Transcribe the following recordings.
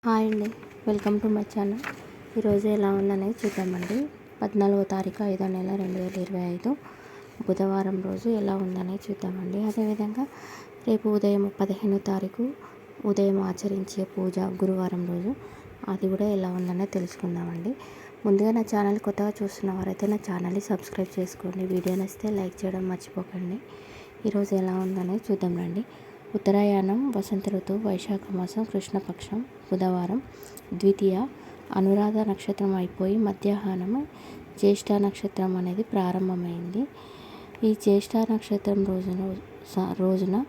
Hi అండి. Welcome to my channel. ఈరోజు ఎలా ఉందనేది చూద్దామండి. 14వ తారీఖు 5వ నెల 2025 బుధవారం రోజు ఎలా ఉందనేది చూద్దామండి. అదేవిధంగా రేపు ఉదయం 15వ తారీఖు ఉదయం ఆచరించే పూజ గురువారం రోజు అది కూడా ఎలా ఉందనేది తెలుసుకుందామండి. ముందుగా నా ఛానల్ కొత్తగా చూస్తున్న వారైతే నా ఛానల్ని సబ్స్క్రైబ్ చేసుకోండి. వీడియో నచ్చితే లైక్ చేయడం మర్చిపోకండి. ఈరోజు ఎలా ఉందనేది చూద్దాం రండి. ఉత్తరాయణం వసంత ఋతువు వైశాఖ మాసం కృష్ణపక్షం బుధవారం ద్వితీయ అనురాధ నక్షత్రం అయిపోయి మధ్యాహ్నం జ్యేష్ఠ నక్షత్రం అనేది ప్రారంభమైంది. ఈ జ్యేష్ఠ నక్షత్రం రోజున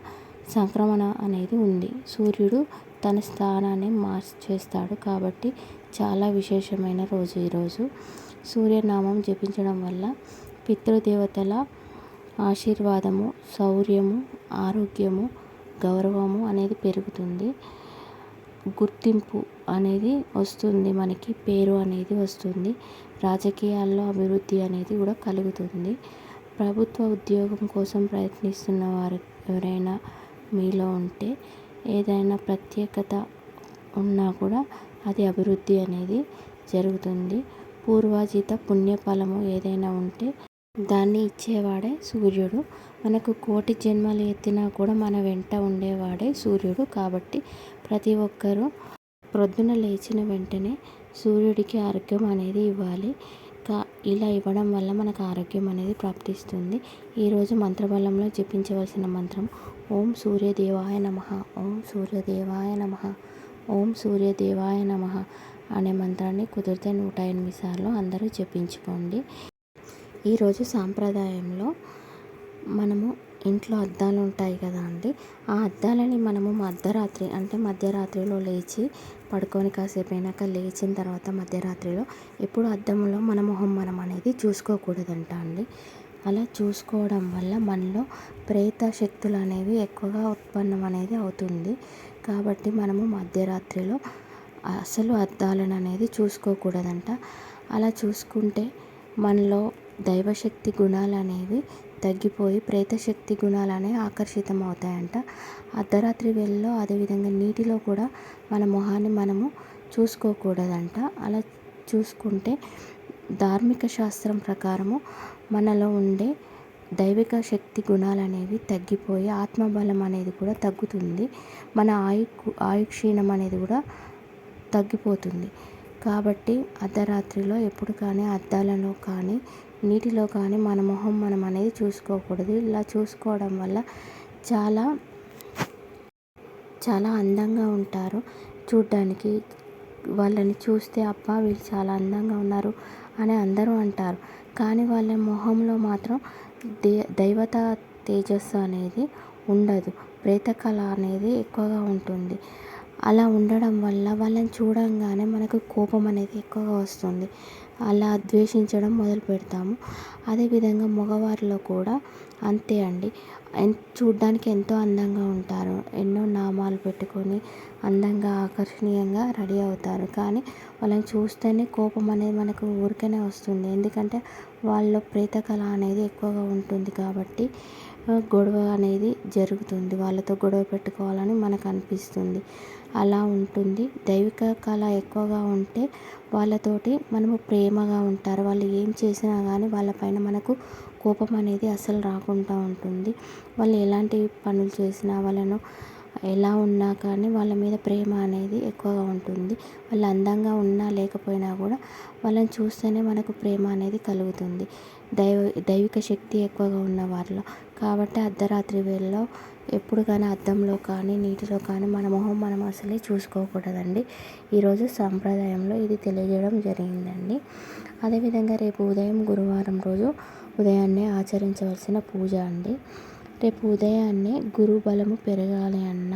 సంక్రమణ అనేది ఉంది. సూర్యుడు తన స్థానాన్ని మార్చేస్తాడు కాబట్టి చాలా విశేషమైన రోజు ఈరోజు. సూర్యనామం జపించడం వల్ల పితృదేవతల ఆశీర్వాదము, శౌర్యము, ఆరోగ్యము, గౌరవము అనేది పెరుగుతుంది. గుర్తింపు అనేది వస్తుంది, మనకి పేరు అనేది వస్తుంది. రాజకీయాల్లో అభివృద్ధి అనేది కూడా కలుగుతుంది. ప్రభుత్వ ఉద్యోగం కోసం ప్రయత్నిస్తున్న వారు ఎవరైనా మీలో ఉంటే ఏదైనా ప్రత్యేకత ఉన్నా కూడా అది అభివృద్ధి అనేది జరుగుతుంది. పూర్వాజిత పుణ్యఫలము ఏదైనా ఉంటే దాన్ని ఇచ్చేవాడే సూర్యుడు. మనకు కోటి జన్మలు ఎత్తినా కూడా మన వెంట ఉండేవాడే సూర్యుడు. కాబట్టి ప్రతి ఒక్కరూ ప్రొద్దున లేచిన వెంటనే సూర్యుడికి ఆరోగ్యం అనేది ఇవ్వాలి. ఇలా ఇవ్వడం వల్ల మనకు ఆరోగ్యం అనేది ప్రాప్తిస్తుంది. ఈరోజు మంత్రబలంలో జపించవలసిన మంత్రం ఓం సూర్యదేవాయ నమః, ఓం సూర్యదేవాయ నమః, ఓం సూర్యదేవాయ నమః అనే మంత్రాన్ని కుదిరితే 108 సార్లు అందరూ జపించుకోండి. ఈరోజు సాంప్రదాయంలో మనము ఇంట్లో అద్దాలు ఉంటాయి కదా అండి, ఆ అద్దాలని మనము మధ్యరాత్రిలో లేచి పడుకొని కాసేపు అయినాక లేచిన తర్వాత మధ్యరాత్రిలో ఎప్పుడు అద్దంలో మన మొహం మనం అనేది చూసుకోకూడదంట అండి. అలా చూసుకోవడం వల్ల మనలో ప్రేత శక్తులు అనేవి ఎక్కువగా ఉత్పన్నం అనేది అవుతుంది. కాబట్టి మనము మధ్యరాత్రిలో అసలు అద్దాలను అనేది చూసుకోకూడదంట. అలా చూసుకుంటే మనలో దైవశక్తి గుణాలు అనేవి తగ్గిపోయి ప్రేతశక్తి గుణాలు అనేవి ఆకర్షితం అవుతాయంట. అర్ధరాత్రి వేళలో అదేవిధంగా నీటిలో కూడా మన మొహాన్ని మనము చూసుకోకూడదంట. అలా చూసుకుంటే ధార్మిక శాస్త్రం ప్రకారము మనలో ఉండే దైవిక శక్తి గుణాలు అనేవి తగ్గిపోయి ఆత్మబలం అనేది కూడా తగ్గుతుంది. మన ఆయుక్షీణం అనేది కూడా తగ్గిపోతుంది. కాబట్టి అర్ధరాత్రిలో ఎప్పుడు కానీ అద్దాలలో కానీ నీటిలో కానీ మన మొహం మనం అనేది చూసుకోకూడదు. ఇలా చూసుకోవడం వల్ల చాలా చాలా అందంగా ఉంటారు చూడ్డానికి. వాళ్ళని చూస్తే అబ్బా వీళ్ళు చాలా అందంగా ఉన్నారు అని అందరూ అంటారు. కానీ వాళ్ళ మొహంలో మాత్రం దైవత తేజస్సు అనేది ఉండదు, ప్రేతకళ అనేది ఎక్కువగా ఉంటుంది. అలా ఉండడం వల్ల వాళ్ళని చూడంగానే మనకు కోపం అనేది ఎక్కువగా వస్తుంది. అలా ద్వేషించడం మొదలు పెడతాము. అదేవిధంగా మగవారిలో కూడా అంతే అండి. చూడ్డానికి ఎంతో అందంగా ఉంటారు, ఎన్నో నామాలు పెట్టుకొని అందంగా ఆకర్షణీయంగా రెడీ అవుతారు. కానీ వాళ్ళని చూస్తేనే కోపం అనేది మనకు ఊరికనే వస్తుంది. ఎందుకంటే వాళ్ళలో ప్రేతకళ అనేది ఎక్కువగా ఉంటుంది కాబట్టి గొడవ అనేది జరుగుతుంది. వాళ్ళతో గొడవ పెట్టుకోవాలని మనకు అనిపిస్తుంది. అలా ఉంటుంది. దైవిక కళ ఎక్కువగా ఉంటే వాళ్ళతోటి మనము ప్రేమగా ఉంటారు. వాళ్ళు ఏం చేసినా కానీ వాళ్ళపైన మనకు కోపం అనేది అసలు రాకుండా ఉంటుంది. వాళ్ళు ఎలాంటి పనులు చేసినా వాళ్ళను ఎలా ఉన్నా కానీ వాళ్ళ మీద ప్రేమ అనేది ఎక్కువగా ఉంటుంది. వాళ్ళు అందంగా ఉన్నా లేకపోయినా కూడా వాళ్ళని చూస్తేనే మనకు ప్రేమ అనేది కలుగుతుంది దైవిక శక్తి ఎక్కువగా ఉన్న వారిలో. కాబట్టి అర్ధరాత్రి వేళలో ఎప్పుడు కానీ అద్దంలో కానీ నీటిలో కానీ మన మొహం మనం అసలే చూసుకోకూడదండి. ఈరోజు సాంప్రదాయంలో ఇది తెలియజేయడం జరిగిందండి. అదేవిధంగా రేపు ఉదయం గురువారం రోజు ఉదయాన్నే ఆచరించవలసిన పూజ అండి. రేపు ఉదయాన్నే గురు బలము పెరగాలి అన్న,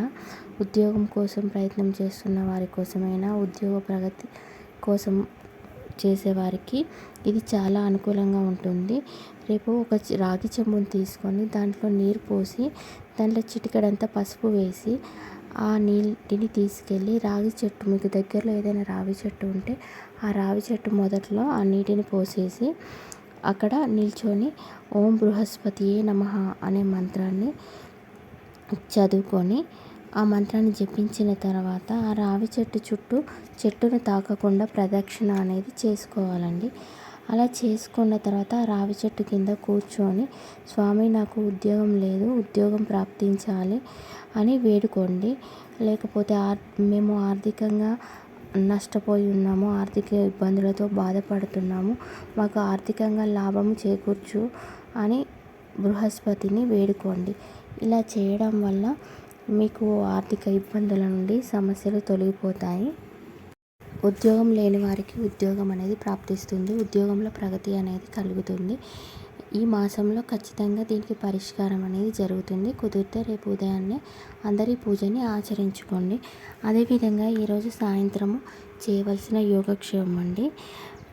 ఉద్యోగం కోసం ప్రయత్నం చేస్తున్న వారి కోసమైనా, ఉద్యోగ ప్రగతి కోసం చేసేవారికి ఇది చాలా అనుకూలంగా ఉంటుంది. రేపు ఒక రాగి చెంబుని తీసుకొని దాంట్లో నీరు పోసి దాంట్లో చిటికెడంత పసుపు వేసి ఆ నీటిని తీసుకెళ్ళి రాగి చెట్టు, మీకు దగ్గరలో ఏదైనా రావి చెట్టు ఉంటే ఆ రావి చెట్టు మొదట్లో ఆ నీటిని పోసేసి అక్కడ నిల్చొని ఓం బృహస్పతియే నమః అనే మంత్రాన్ని చదువుకొని ఆ మంత్రాన్ని జపించిన తర్వాత ఆ రావి చెట్టు చుట్టూ చెట్టును తాకకుండా ప్రదక్షిణ అనేది చేసుకోవాలండి. అలా చేసుకున్న తర్వాత ఆ రావి చెట్టు కింద కూర్చొని స్వామి నాకు ఉద్యోగం లేదు, ఉద్యోగం ప్రాప్తించాలి అని వేడుకోండి. లేకపోతే మేము ఆర్థికంగా నష్టపోయి ఉన్నాము, ఆర్థిక ఇబ్బందులతో బాధపడుతున్నాము, మాకు ఆర్థికంగా లాభము చేకూర్చు అని బృహస్పతిని వేడుకోండి. ఇలా చేయడం వల్ల మీకు ఆర్థిక ఇబ్బందుల నుండి సమస్యలు తొలగిపోతాయి. ఉద్యోగం లేని వారికి ఉద్యోగం అనేది ప్రాప్తిస్తుంది, ఉద్యోగంలో ప్రగతి అనేది కలుగుతుంది. ఈ మాసంలో ఖచ్చితంగా దీనికి పరిష్కారం అనేది జరుగుతుంది. కుదిరితే రేపు ఉదయాన్నే అందరి పూజని ఆచరించుకోండి. అదేవిధంగా ఈరోజు సాయంత్రము చేయవలసిన యోగక్షేమం అండి.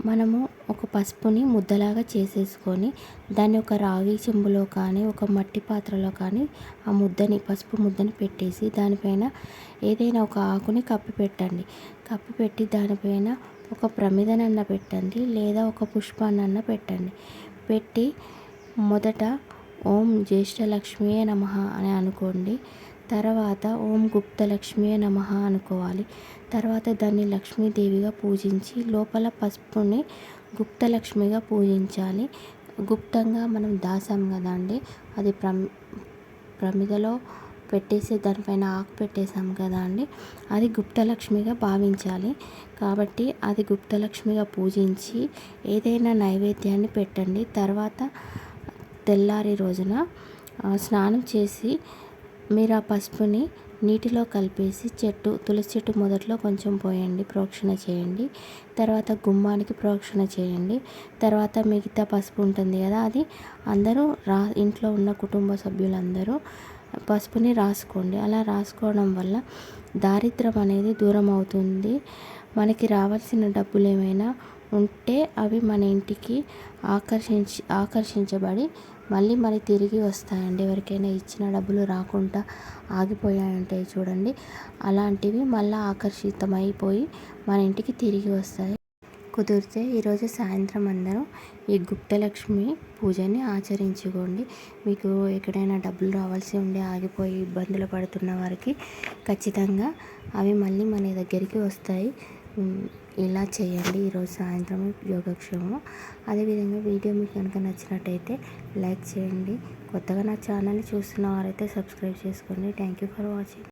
మనము ఒక పసుపుని ముద్దలాగా చేసేసుకొని దాన్ని ఒక రాగి చెంబులో కానీ ఒక మట్టి పాత్రలో కానీ ఆ ముద్దని పసుపు ముద్దని పెట్టేసి దానిపైన ఏదైనా ఒక ఆకుని కప్పి పెట్టండి. కప్పి పెట్టి దానిపైన ఒక ప్రమిదనన్న పెట్టండి లేదా ఒక పుష్పాన్నన్న పెట్టండి. పెట్టి మొదట ఓం జ్యేష్ఠలక్ష్మియే నమః అని అనుకోండి. తర్వాత ఓం గుప్తలక్ష్మియే నమః అనుకోవాలి. తర్వాత దాన్ని లక్ష్మీదేవిగా పూజించి లోపల పసుపుని గుప్తలక్ష్మిగా పూజించాలి. గుప్తంగా మనం దాసాం కదా అండి, అది ప్రమిదలో పెట్టేసి దానిపైన ఆకు పెట్టేసాం కదా అండి, అది గుప్తలక్ష్మిగా భావించాలి. కాబట్టి అది గుప్తలక్ష్మిగా పూజించి ఏదైనా నైవేద్యాన్ని పెట్టండి. తర్వాత తెల్లారి రోజున స్నానం చేసి మీరు ఆ పసుపుని నీటిలో కలిపేసి తులసి చెట్టు మొదట్లో కొంచెం పోయండి, ప్రోక్షణ చేయండి. తర్వాత గుమ్మానికి ప్రోక్షణ చేయండి. తర్వాత మిగతా పసుపు ఉంటుంది కదా, అది అందరూ ఇంట్లో ఉన్న కుటుంబ సభ్యులందరూ పసుపుని రాసుకోండి. అలా రాసుకోవడం వల్ల దారిద్ర్యం అనేది దూరం అవుతుంది. మనకి రావాల్సిన డబ్బులు ఏమైనా ఉంటే అవి మన ఇంటికి ఆకర్షించబడి మళ్ళీ తిరిగి వస్తాయండి. ఎవరికైనా ఇచ్చిన డబ్బులు రాకుండా ఆగిపోయాయంటాయి చూడండి, అలాంటివి మళ్ళీ ఆకర్షితమైపోయి మన ఇంటికి తిరిగి వస్తాయి. కుదిరితే ఈరోజు సాయంత్రం అందరూ ఈ గుప్తలక్ష్మి పూజని ఆచరించుకోండి. మీకు ఎక్కడైనా డబ్బులు రావాల్సి ఉండి ఆగిపోయి ఇబ్బందులు పడుతున్న వారికి ఖచ్చితంగా అవి మళ్ళీ మన దగ్గరికి వస్తాయి. ఇలా చేయండి ఈరోజు సాయంత్రం యోగక్షేమం. అదేవిధంగా వీడియో మీకు కనుక నచ్చినట్టయితే లైక్ చేయండి. కొత్తగా నా ఛానల్ని చూస్తున్న వారైతే సబ్స్క్రైబ్ చేసుకోండి. Thank you for watching.